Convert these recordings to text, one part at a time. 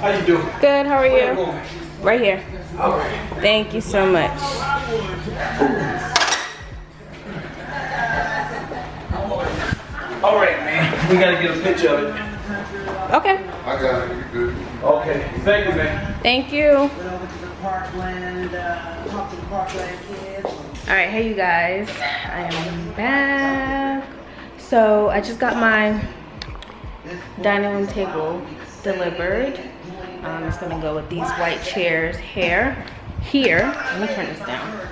How you doing? Good, how are you? Right here. All right. Thank you so much. All right, man. We gotta get a picture of it. Okay. I got it. You good? Okay. Thank you, man. Thank you. Went over to the Parkland, talked to the Parkland kids. All right, hey you guys. I am back. So I just got my dining room table delivered. It's gonna go with these white chairs here. Let me turn this down.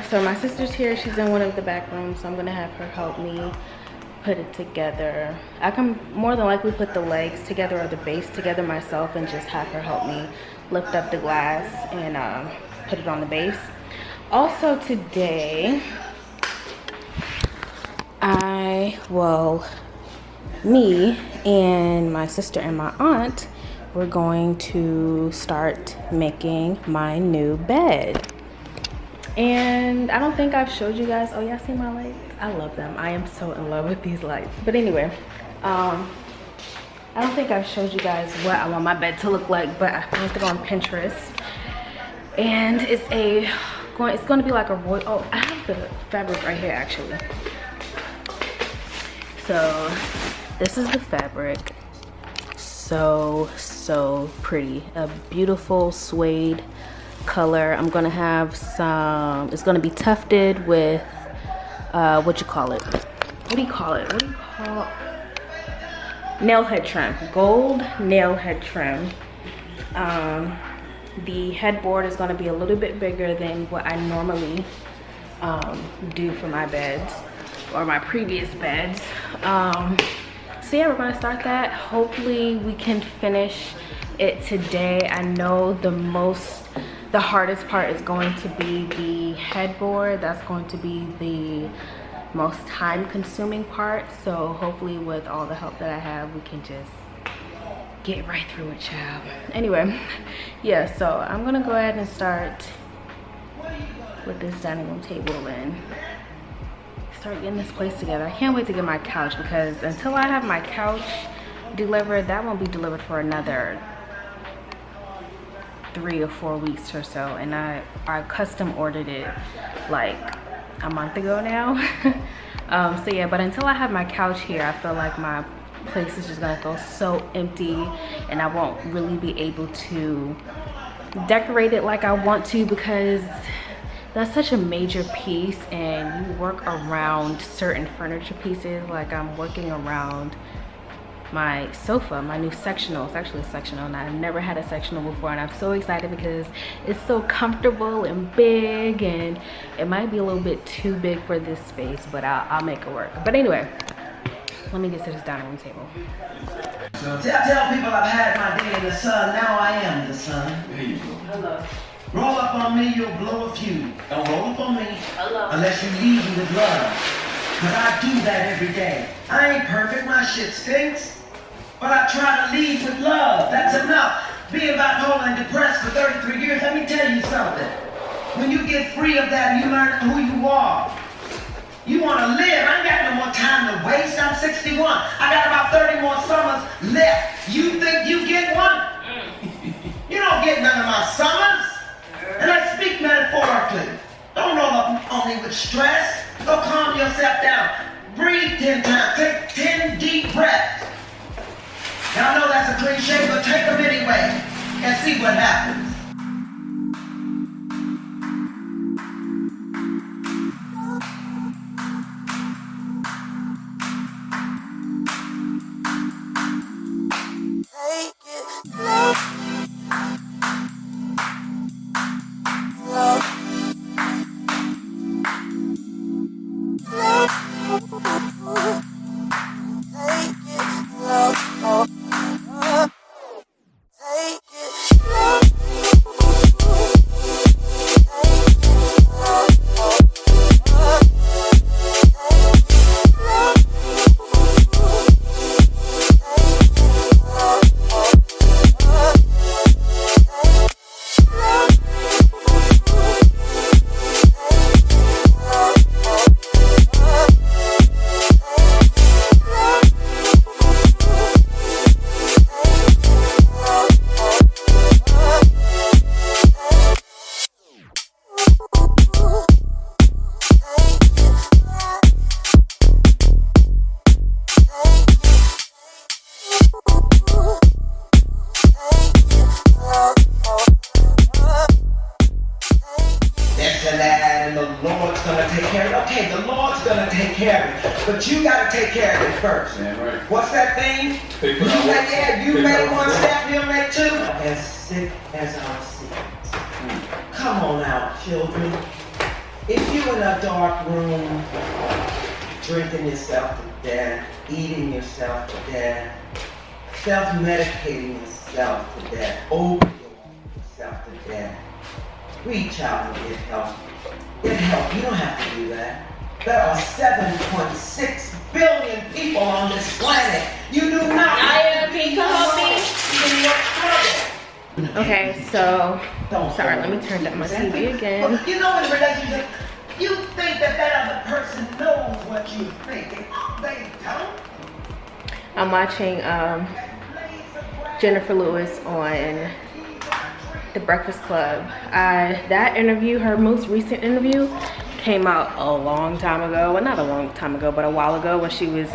So my sister's here. She's in one of the back rooms, so I'm gonna have her help me put it together. I can more than likely put the legs together or the base together myself and just have her help me lift up the glass and put it on the base. Also today, me and my sister and my aunt, we're going to start making my new bed. And I don't think I've showed you guys. Oh, y'all see my lights? I love them. I am so in love with these lights. But anyway, I don't think I've showed you guys what I want my bed to look like, but I found it on Pinterest. And it's going to be like a royal. Oh, I have the fabric right here actually. So this is the fabric. So pretty. A beautiful suede color. I'm gonna have some, it's gonna be tufted with what do you call it? Nail head trim. Gold nail head trim. The headboard is gonna be a little bit bigger than what I normally do for my beds or my previous beds. So yeah, we're gonna start that. Hopefully we can finish it today. I know the hardest part is going to be the headboard. That's going to be the most time consuming part. So hopefully with all the help that I have, we can just get right through it, child. Anyway, yeah, so I'm gonna go ahead and start with this dining room table and start getting this place together. I can't wait to get my couch because until I have my couch delivered, that won't be delivered for another 3 or 4 weeks or so, and I custom ordered it like a month ago now. So yeah, but until I have my couch here, I feel like my place is just gonna go so empty and I won't really be able to decorate it like I want to, because that's such a major piece and you work around certain furniture pieces. Like I'm working around my sofa, my new sectional. It's actually a sectional and I've never had a sectional before, and I'm so excited because it's so comfortable and big, and it might be a little bit too big for this space, but I'll make it work. But anyway, let me get to this dining room table. Tell people I've had my day in the sun. Now I am the sun. There you go. Hello. Roll up on me, you'll blow a fuse. Don't roll up on me. Hello. Unless you leave me with love. But I do that every day. I ain't perfect, my shit stinks. But I try to lead with love. That's enough. Being bipolar and depressed for 33 years, let me tell you something. When you get free of that, you learn who you are. You want to live. I ain't got no more time to waste. I'm 61. I got about 30 more summers left. You think you get one? You don't get none of my summers. And I speak metaphorically. Don't roll up on me with stress. Go calm yourself down. Breathe 10 times. Take 10 deep breaths. Now I know that's a cliche, but take them anyway and see what happens. Take it slow. But you gotta take care of it first. Yeah, right. What's that thing? People You don't work. made People don't one work. step, he'll make two. As sick as our secrets. Come on now, children. If you in a dark room, drinking yourself to death, eating yourself to death, self-medicating yourself to death, opioiding yourself to death, reach out and get help. Get help. You don't have to do that. There are 7.6 billion people on this planet. You do not have to be alone in your struggle. Okay, so sorry, let me turn down my TV again. Look, you know, in a relationship, you think that other person knows what you think. They don't. I'm watching Jennifer Lewis on The Breakfast Club. That interview, her most recent interview, came out a long time ago. Well, not a long time ago, but a while ago, when she was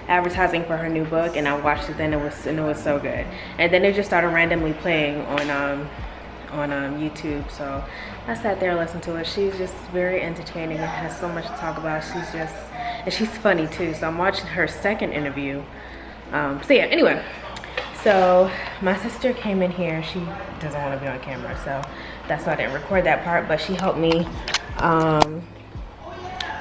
advertising for her new book, and I watched it then. It was so good. And then it just started randomly playing on YouTube, so I sat there and listened to it. She's just very entertaining and has so much to talk about. And she's funny too. So I'm watching her second interview. So yeah, anyway, so my sister came in here. She doesn't want to be on camera, so that's why I didn't record that part, but she helped me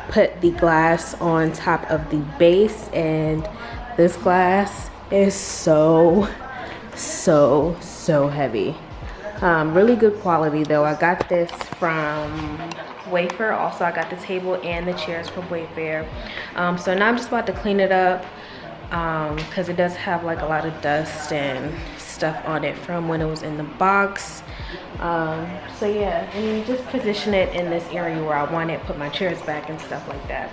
put the glass on top of the base, and this glass is so heavy. Really good quality though. I got this from Wayfair. Also, I got the table and the chairs from Wayfair. So now I'm just about to clean it up because it does have like a lot of dust and stuff on it from when it was in the box. So yeah, and just position it in this area where I want it, put my chairs back and stuff like that,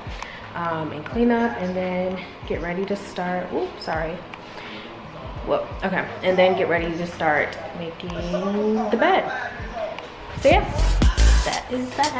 and clean up, and then get ready to start. Oops, sorry. Well, okay, and then get ready to start making the bed. So yeah, that is that.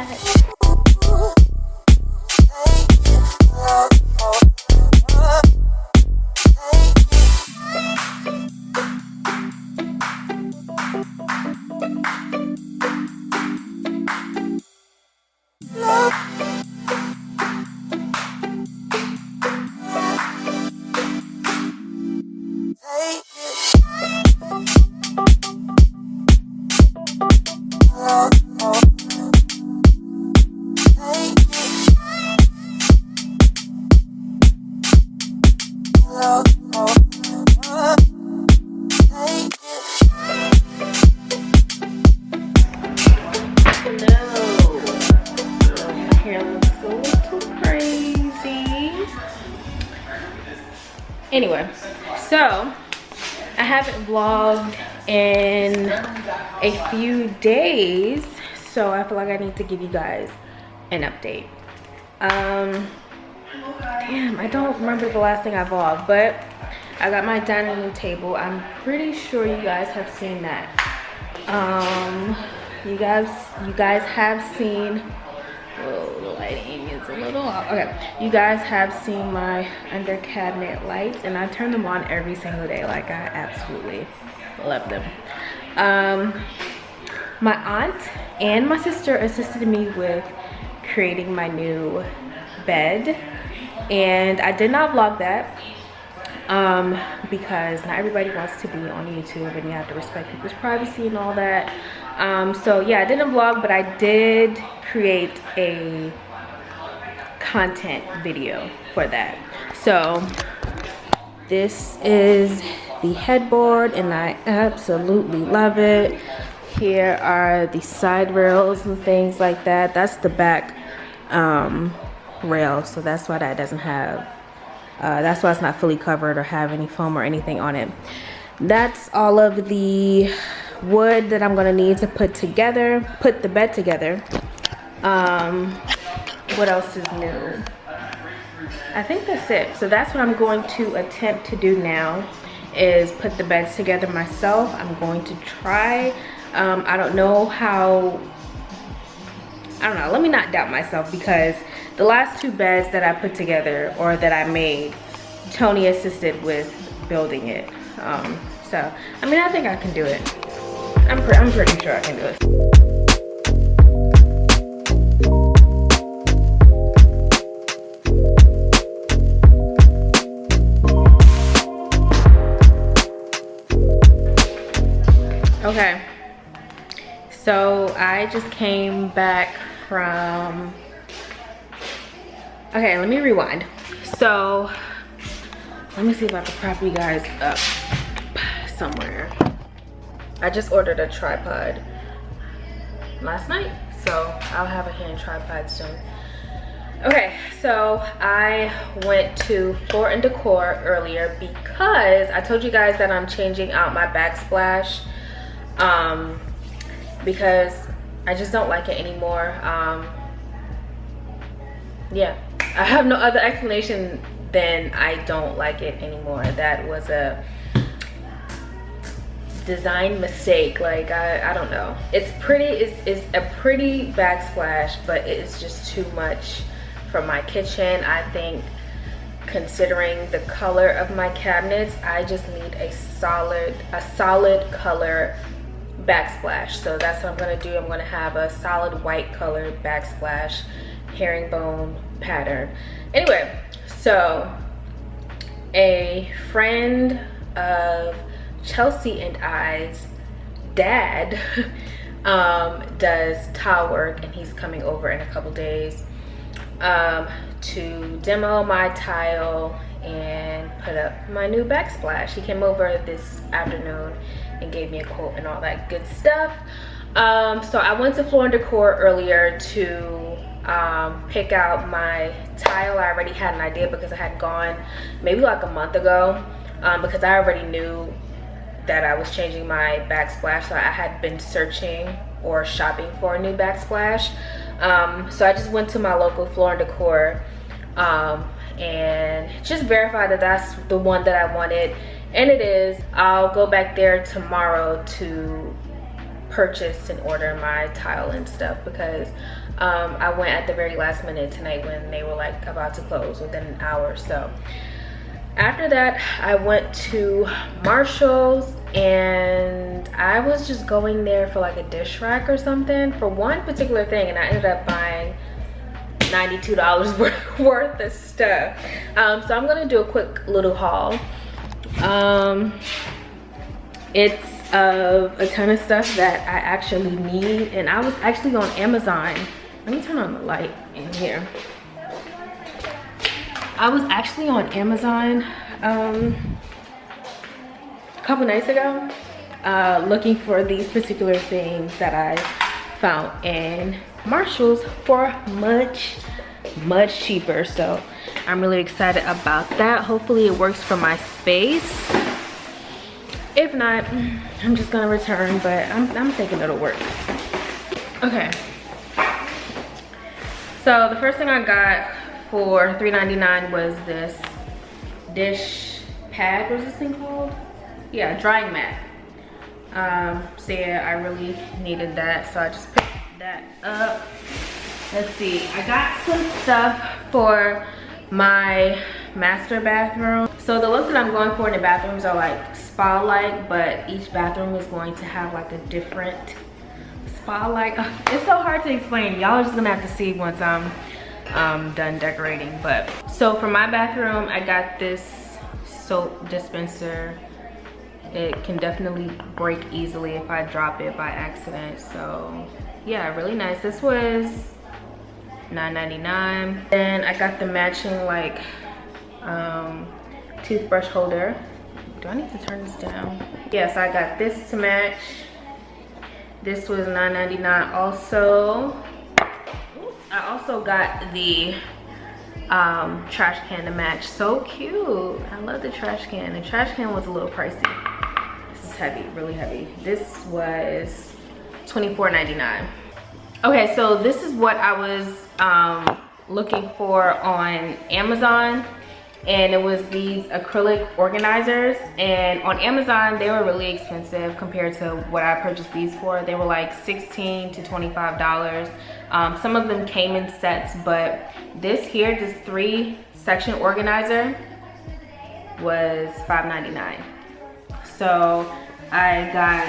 Anyway, so I haven't vlogged in a few days, so I feel like I need to give you guys an update. Damn, I don't remember the last thing I vlogged, but I got my dining room table. I'm pretty sure you guys have seen that. You guys have seen. Whoa, the lighting is a little off. Okay, you guys have seen my under cabinet lights, and I turn them on every single day. Like, I absolutely love them. My aunt and my sister assisted me with creating my new bed, and I did not vlog that because not everybody wants to be on YouTube, and you have to respect people's privacy and all that. So yeah, I didn't vlog, but I did create a content video for that. So this is the headboard, and I absolutely love it. Here are the side rails and things like that. That's the back rail, so that's why that doesn't have that's why it's not fully covered or have any foam or anything on it. That's all of the wood that I'm gonna need to put the bed together. What else is new? I think that's it. So that's what I'm going to attempt to do now, is put the beds together myself. I'm going to try. I don't know, let me not doubt myself, because the last two beds that I put together, or that I made, Tony assisted with building it. So I mean, I think I can do it. I'm pretty sure I can do it. Okay, so I just came back from, okay, let me rewind. So let me see if I can prop you guys up somewhere. I just ordered a tripod last night, so I'll have a hand tripod soon. Okay, so I went to Floor & Decor earlier because I told you guys that I'm changing out my backsplash because I just don't like it anymore. Yeah, I have no other explanation than I don't like it anymore. That was a design mistake. Like, I don't know. It's pretty, it's a pretty backsplash, but it's just too much for my kitchen. I think considering the color of my cabinets, I just need a solid color backsplash. So that's what I'm gonna do. I'm gonna have a solid white color backsplash herringbone pattern. Anyway, so a friend of Chelsea and I's dad does tile work, and he's coming over in a couple days to demo my tile and put up my new backsplash. He came over this afternoon and gave me a quote and all that good stuff. So I went to Floor & Decor earlier to pick out my tile. I already had an idea because I had gone maybe like a month ago because I already knew that I was changing my backsplash, so I had been searching or shopping for a new backsplash. So I just went to my local Floor & Decor and just verified that that's the one that I wanted, and it is. I'll go back there tomorrow to purchase and order my tile and stuff because I went at the very last minute tonight when they were like about to close within an hour. So after that, I went to Marshall's, and I was just going there for like a dish rack or something for one particular thing, and I ended up buying $92 worth of stuff. So I'm gonna do a quick little haul. It's of a ton of stuff that I actually need, and I was actually on Amazon. Let me turn on the light in here. I was actually on Amazon a couple nights ago looking for these particular things that I found in Marshall's for much cheaper. So I'm really excited about that. Hopefully it works for my space. If not, I'm just gonna return, but I'm thinking it'll work. Okay, so the first thing I got for $3.99 was this dish pad. What is this thing called? Yeah, drying mat. So yeah, I really needed that, so I just picked that up. Let's see, I got some stuff for my master bathroom. So the look that I'm going for in the bathrooms are like spa-like, but each bathroom is going to have like a different spa-like. It's so hard to explain. Y'all are just gonna have to see once I'm done decorating. But so for my bathroom, I got this soap dispenser. It can definitely break easily if I drop it by accident. So yeah, really nice. This was $9.99. Then I got the matching like toothbrush holder. Do I need to turn this down? Yes, I got this to match. This was $9.99 also. I also got the trash can to match. So cute. I love the trash can. The trash can was a little pricey. This is heavy, really heavy. This was $24.99. Okay, so this is what I was looking for on Amazon, and it was these acrylic organizers. And on Amazon they were really expensive compared to what I purchased these for. They were like $16 to $25. Some of them came in sets, but this here, this 3-section organizer, was $5.99. So I got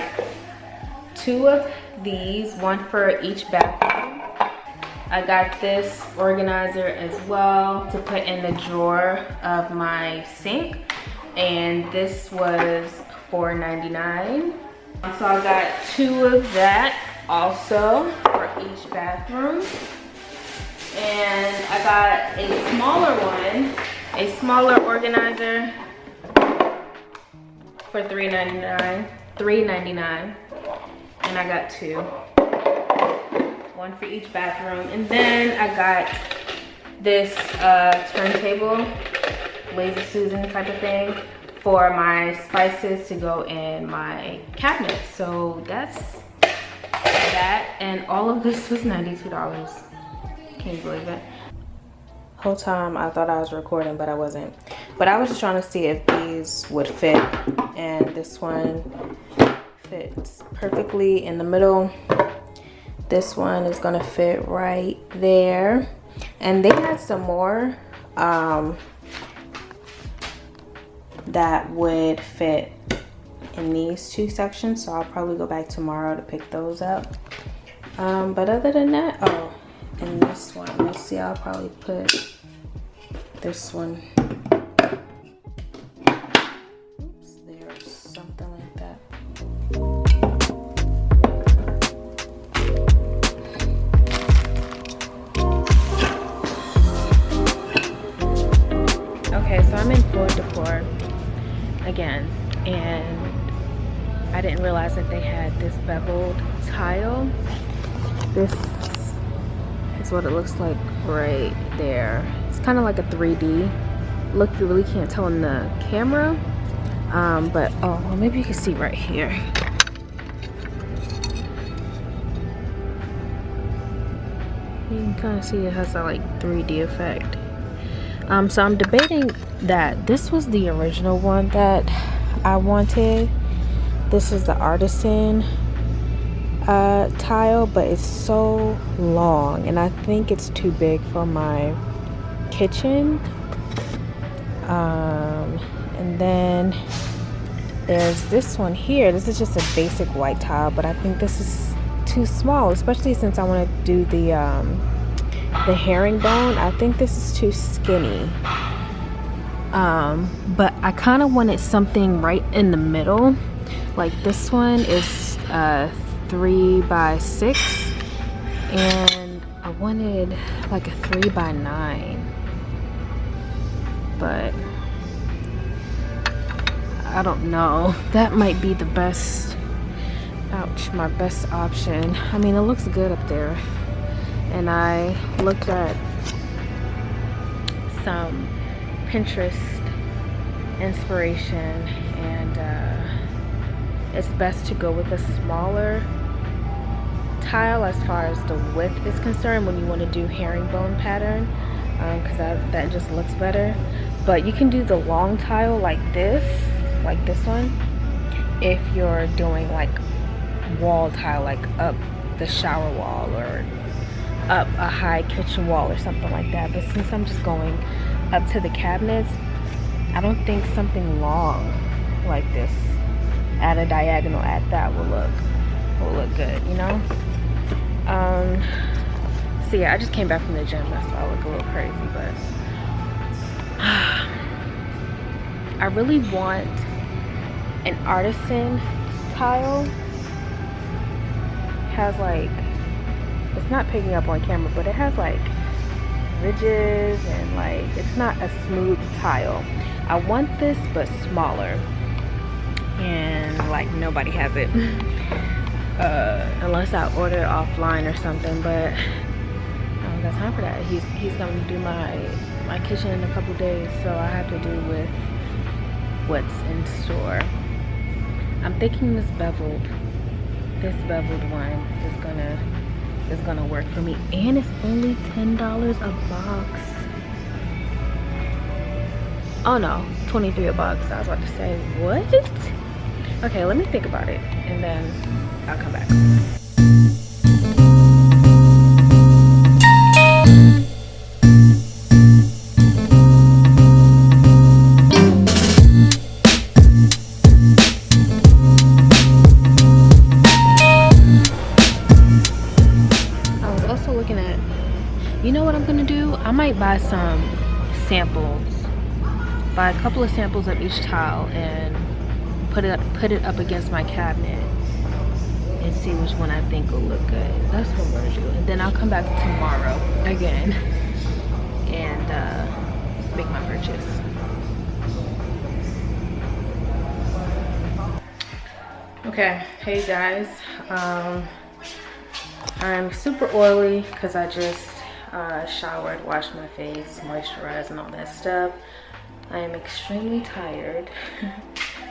2 of these, one for each bathroom. I got this organizer as well to put in the drawer of my sink, and this was $4.99. So I got 2 of that also for each bathroom. And I got a smaller one, a smaller organizer for $3.99. And I got 2. 1 for each bathroom. And then I got this turntable, Lazy Susan type of thing, for my spices to go in my cabinet. So that's that, and all of this was $92. Can you believe it? Whole time I thought I was recording, but I wasn't. But I was just trying to see if these would fit, and this one fits perfectly in the middle. This one is gonna fit right there. And they had some more that would fit in these 2 sections, so I'll probably go back tomorrow to pick those up. But other than that, oh, and this one, let's see, I'll probably put this one, oops, there, something like that. Okay, so I'm in floor decor again, and I didn't realize that they had this beveled tile. This is what it looks like right there. It's kind of like a 3D look. You really can't tell in the camera, but oh, well, maybe you can see right here. You can kind of see it has that like 3D effect. So I'm debating that this was the original one that I wanted. This is the artisan tile, but it's so long and I think it's too big for my kitchen. And then there's this one here. This is just a basic white tile, but I think this is too small, especially since I want to do the herringbone. I think this is too skinny. But I kind of wanted something right in the middle. Like this one is 3 by 6, and I wanted like a 3 by 9, but I don't know. That might be the best, ouch, my best option. I mean, it looks good up there. And I looked at some Pinterest inspiration, and it's best to go with a smaller tile as far as the width is concerned when you want to do herringbone pattern, because that just looks better. But you can do the long tile like this one, if you're doing like wall tile, like up the shower wall or up a high kitchen wall or something like that. But since I'm just going up to the cabinets, I don't think something long like this at a diagonal at that will look good, you know. So yeah, I just came back from the gym, that's why I look a little crazy, but I really want an artisan tile. Has like, it's not picking up on camera, but it has like ridges and like, it's not a smooth tile. I want this but smaller, and like nobody has it unless I order it offline or something, but I don't got time for that. He's gonna do my kitchen in a couple days, so I have to do with what's in store. I'm thinking this beveled one is gonna work for me, and it's only $10 a box. Oh no, 23 a box. I was about to say, what? Okay, let me think about it and then I'll come back. You know what I'm gonna do? I might buy some samples, buy a couple of samples of each tile and put it up against my cabinet and see which one I think will look good. That's what I'm gonna do. And then I'll come back tomorrow again and make my purchase. Okay, hey guys. I'm super oily because I just showered, washed my face, moisturized, and all that stuff. I am extremely tired.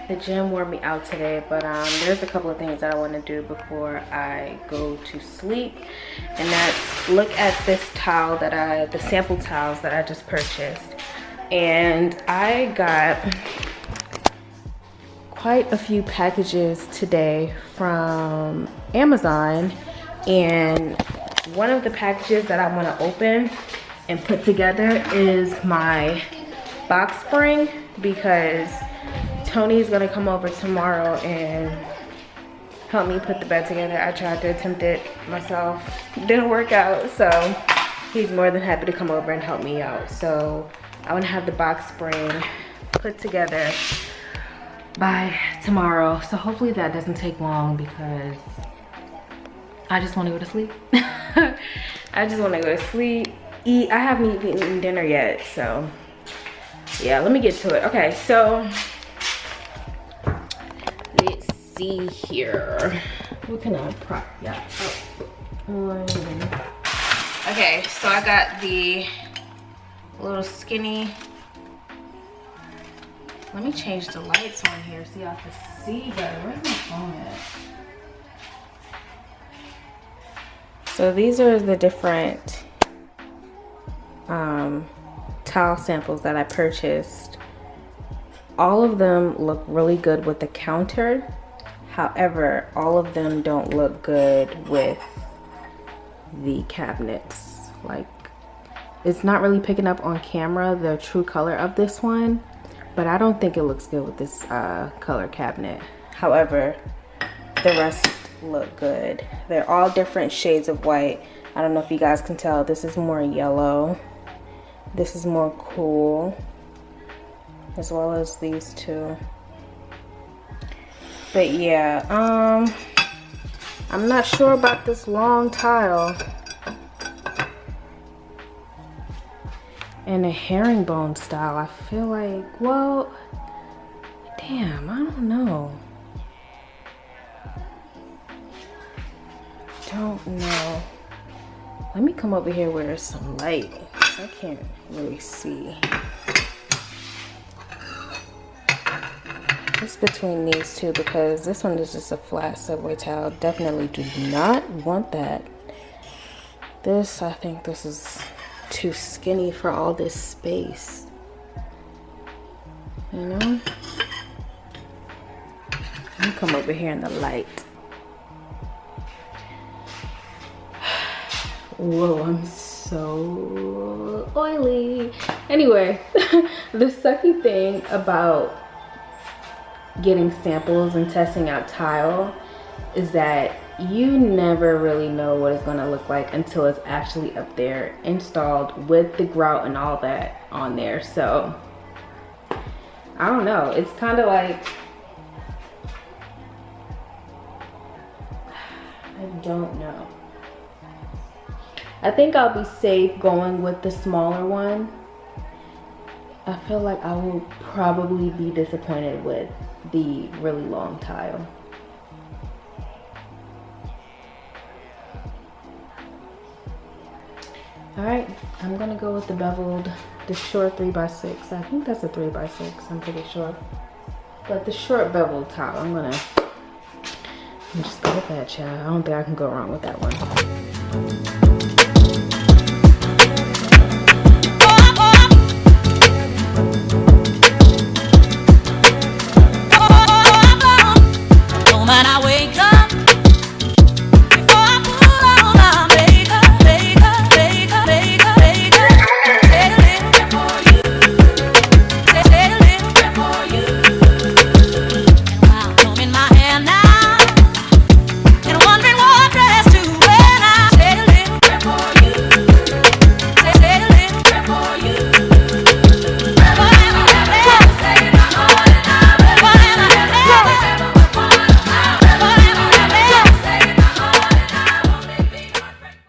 The gym wore me out today, but there's a couple of things that I want to do before I go to sleep, and that's look at this towel that the sample towels that I just purchased. And I got quite a few packages today from Amazon, and one of the packages that I want to open and put together is my box spring, because Tony's gonna come over tomorrow and help me put the bed together. I tried to attempt it myself, didn't work out, so he's more than happy to come over and help me out. So I want to have the box spring put together by tomorrow, so hopefully that doesn't take long, because I just want to go to sleep. I just want to go to sleep, eat. I haven't eaten dinner yet, so yeah, let me get to it. Okay, so let's see here. What can I prop? Yeah. Oh. Okay, so I got the little skinny. Let me change the lights on here so y'all can see better. Where's my phone at? So these are the different towel samples that I purchased. All of them look really good with the counter. However, all of them don't look good with the cabinets. Like, it's not really picking up on camera the true color of this one, but I don't think it looks good with this color cabinet. However, the rest look good. They're all different shades of white. I don't know if you guys can tell. This is more yellow. This is more cool, as well as these two. But yeah, I'm not sure about this long tile and a herringbone style. I feel like, well, damn, I don't know. Don't know. Let me come over here where there's some light, because I can't really see. It's between these two, because this one is just a flat subway towel. Definitely do not want that. This, I think this is too skinny for all this space. You know? Let me come over here in the light. Whoa, I'm so oily. Anyway, the sucky thing about getting samples and testing out tile is that you never really know what it's gonna look like until it's actually up there installed with the grout and all that on there. So I don't know, it's kind of like, I don't know. I think I'll be safe going with the smaller one. I feel like I will probably be disappointed with the really long tile. All right, I'm gonna go with the beveled, the short 3x6. I think that's a 3x6, I'm pretty sure. But the short beveled tile, I'm just go with that, child. I don't think I can go wrong with that one.